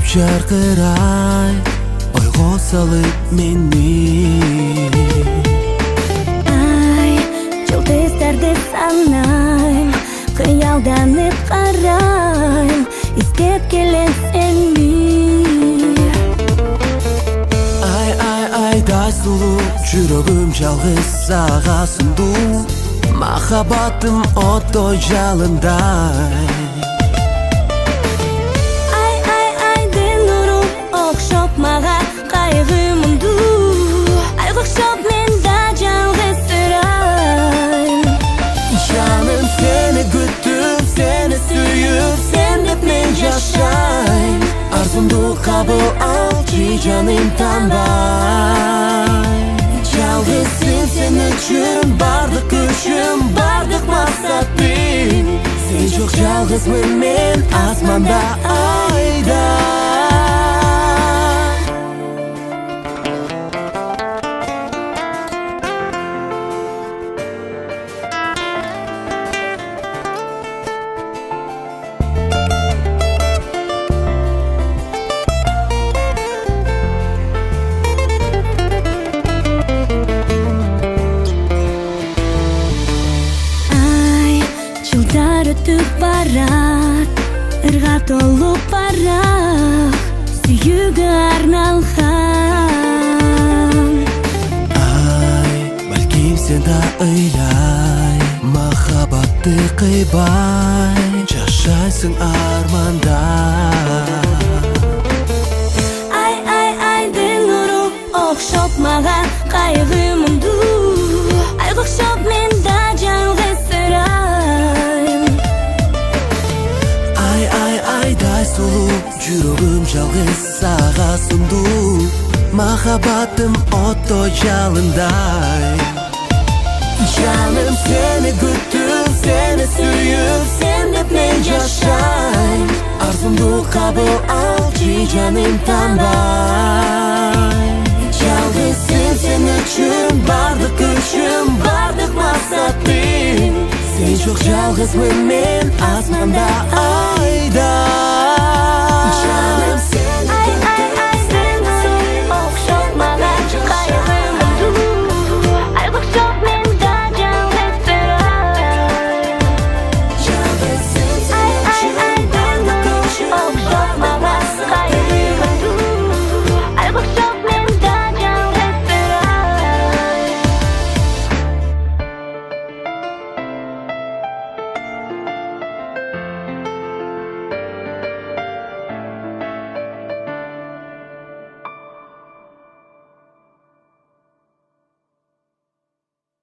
жарқырай ойға салып мені. Ай, жұлдыздарды санайм, қиялданып қарайм, іздеп келесің бе? Айдай сұлу жүрегім жалғыз саға сұнду, махаббатым оттой жалындай. Mağa kaygımındu, ay okşap men da жалғыз sırayım. Canım seni güttüm, seni suyup, sen hep men yaşayım. Arzumdu kabul al ki canım tanbay. Жалғызсың sen üçün, bardық күшім, bardық мақсатым. Sen жоқ жалғызмын мен асманда айда. Жылдар өтіп барат, ырға толып барақ, сүйігі арналған. Ай, бәлкім сен да ойлай, махаббатты қойбай, жашайсың арманда. Айдың ұру оқшап маған қайғымынду, ай оқшап мен да жалғыз сұрайым. Айдай сұлу жүрегім жалғыз саға сұнду, махаббатым оттой жалындай. Жаным seni güttüm, seni suyup, sen hep men yaşayım. Arzumdu kabul al ki canım tanbay. Жалғызсың sen üçün, bardық күшім, bardық мақсатым. Sen жоқ жалғызмын мен асманда айда. Жаным